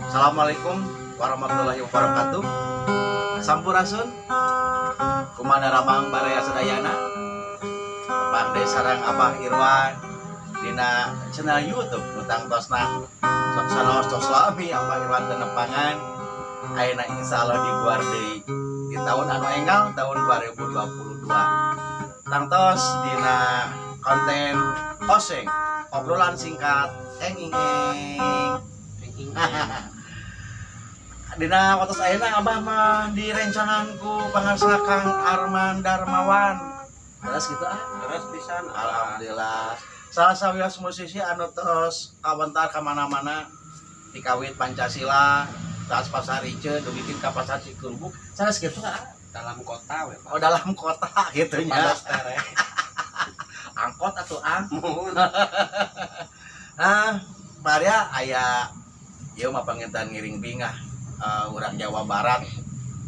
Assalamualaikum warahmatullahi wabarakatuh. Sampurasun kumana ramang baraya sedayana Bangde sarang Abah Irwan dina channel YouTube utang tosna sok sanos tos lami Abah Irwan tenepangan ayeuna insyaallah dibuar di tahun anu enggal tahun 2022 tangtos dina konten oseng obrolan singkat enging dina waktu ayeuna Abah mah direncanganku pangarsa Kang Arman Darmawan. Terus gitu Terus pisan alhamdulillah. Salah sawios musisi anu tos kawentar ka mana-mana dikawit Pancasila, tas pasar Rice, dugikin ka pasar Cikurubuk. Sanes kitu dalam kota we Pak. Oh dalam kota gitu nya. Panas tereh. Angkot atuh Mun Maria aya ieu mah pangintan ngiring bingah urang Jawa Barat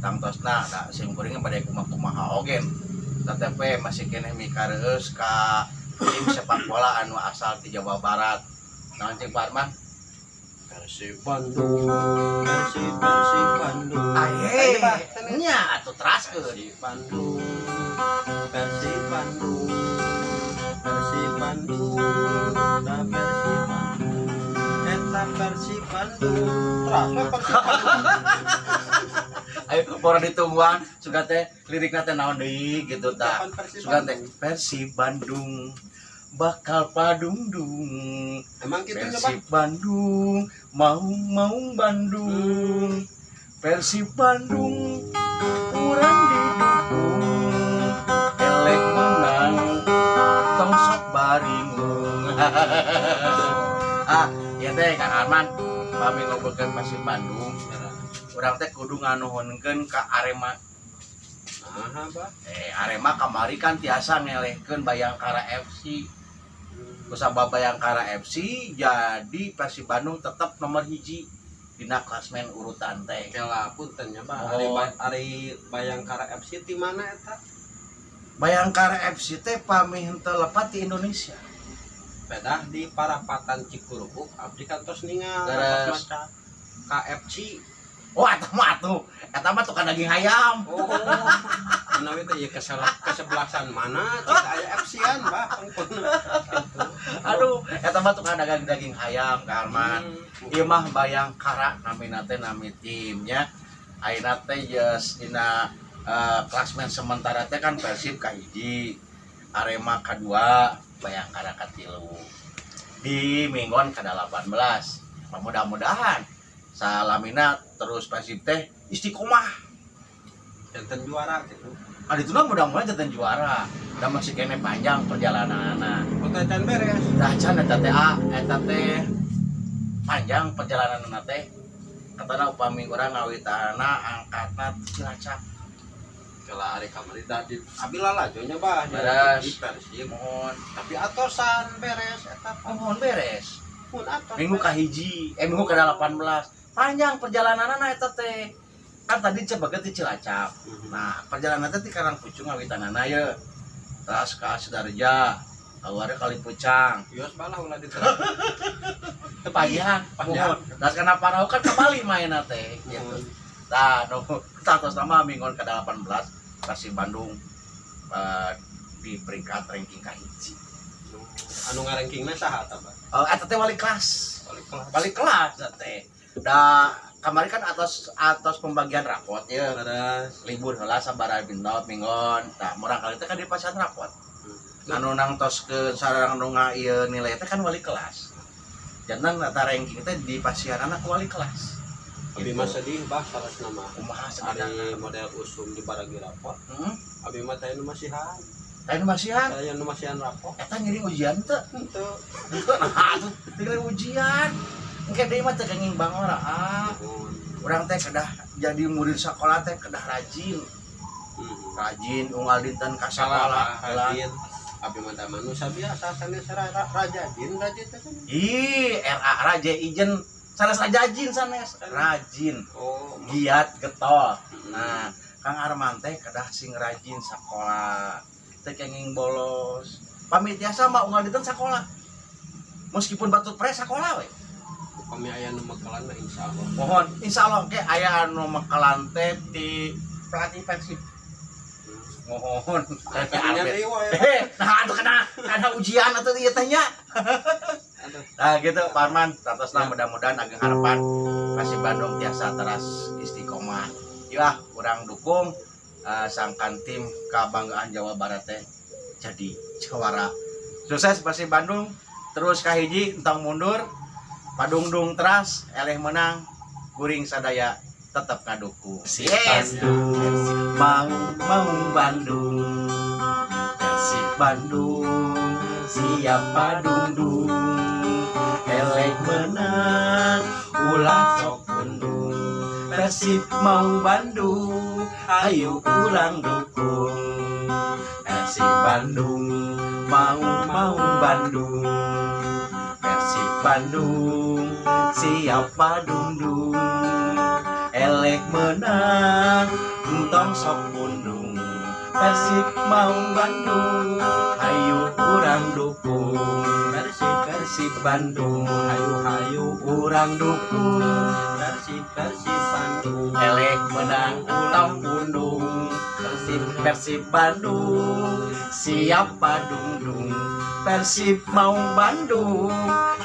tangtosna da sim kuring bade kumaha ogen TTP masih keneh mikareus ka tim sepak bola anu asal di Jawa Barat. Naon cing Pak Arman? Persib Bandung, Persib Bandung. Aye, nya atuh teraskeun. Persib Bandung, Persib Bandung, Persib Bandung, da Persib Bandung. Eta Persib Bandung. Terus we Persib Bandung. Ayo pora ditungguan suga teh lirikna teh naon deui gitu tah. Suga teh Persib Bandung bakal padungdung. Emang kitu nya Pak? Persib Bandung mau Bandung. Persib Bandung urang didukung. Elek menang tong sok baringung. Ya teh Kang Arman pami ngobrolkeun Persib Bandung. Urang teh kudu nganuhunkeun ka Arema. Nah, Pak. Arema kamari kan tiasa ngelehkeun Bayangkara FC. Kusabab Bayangkara FC jadi Persib Bandung tetap nomor hiji dina klasmen urutan teh. Kela punten nya Pak. Oh. Ari Bayangkara FC di mana eta? Bayangkara FC teh pamih henteu lepat di Indonesia. Pedah di Parapatan Cikurubuk abdi kantos ningal Terus KFC. Oh eta mah tukang daging ayam. Oh, menawi teh ieu kesebelasan mana cik aya FC-an, Pak. Aduh, eta mah tukang daging ayam Kang Arman. Ieu mah Bayangkara namina teh nami timnya. Ayeuna teh geus dina klasmen sementara teh kan Persib kahiji, Arema kadua, Bayangkara katilu. Di minggon kada 18. Mudah-mudahan salamina terus Persib teh istiqomah. Janten juara gitu. Adituna mudah-mudahan janten juara. Da masih kene panjang perjalananna. Potentan beres. Dah can eta teh panjang perjalananna teh. Katana upami urang ngawitana angkatna Cilacap. Kela ari kamari tadi abila lajonya Bah Beres. di Persib. Mohon, Tapi atosan beres eta. mohon beres. Pun atos. Minggu kahiji, minggu ke 18. Panjang perjalananna eta teh. Kan tadi cebeget di Cilacap. Nah, perjalanan teh ti Karangpucung ngawitanana ye. Terus ka Sidarja, aware Kali Pucang. Yos balah ulah di Teu panjang. Panjang. Das kana parau kan ka Bali mainna teh. Gitu. Tah, no, tatos nama minggon ke 18 Persib Bandung di peringkat ranking kahiji. Anu ngaranking saha eta, Pak? Eta teh wali kelas. Balik kelas. Balik kelas teh. Da kamari kan atas pembagian rapot ya. Beres. Libur heula sabaraha dina minggon. Tah murang kali teh kan dipasihan rapot. Anu nangtoskeun sareng nu ieu nilai teh kan wali kelas. Jantan eta ranking teh dipasihanana ku wali kelas. Abi mah sedih Bah salah nama. Kumaha Ari sebenarnya? model usum di baragi rapot. Abi mah teh nu masihan. Tadi masihan. Saya nu masihan rapot. Eta ngiring ujian teh. Henteu. Nah, atuh ngiring ujian. Engke deui mah teh kenging bangor urang teh kedah jadi murid sekolah teh kedah rajin. Rajin unggal dinten ka sekolah. Rajin. Abi mah teh manusia biasa sanes rajin teh. Ih, RA raja ijen sanes rajin sanes rajin. Oh, Giat getol. Nah, Kang Arman teh kedah sing rajin sekolah. Teh kenging bolos. Pamit tiasa mah unggal dinten sekolah. Meskipun batur pres sekolah we. Kami aya nu makalan mah insyaallah. Mohon insyaallah ke aya anu makalan teh di pelatih Persib. Mohon. Kayaknya deui wae. Nah atuh kana ujian atuh ieu teh nya. Nah gitu Pak Arman, tatosna mudah-mudahan ageng harapan Persib Bandung tiasa teras istiqomah. Yah, urang dukung sangkan tim kabanggaan Jawa Barat teh jadi juara. Sukses Persib Bandung, terus kahiji entong mundur, padungdung teras, eleh menang, kuring sadaya tetap ngadukung. Yes. Mau Bandung, Persib Bandung, siap padungdung, eleh menang, ulah sok undung. Persib mau Bandung, ayo urang dukung. Persib Bandung, mau Bandung. Persib Bandung, siap padungdung. Elek menang, entong sok undung. Persib mau Bandung, ayo urang dukung. Persib Bandung, hayu urang dukung. Persib Bandung, elek menang entong undung. Persib Bandung, siap padungdung. Persib mau Bandung,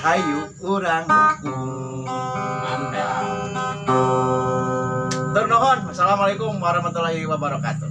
hayu urang dukung. Mantap. Tur nuhun. Wassalamualaikum warahmatullahi wabarakatuh.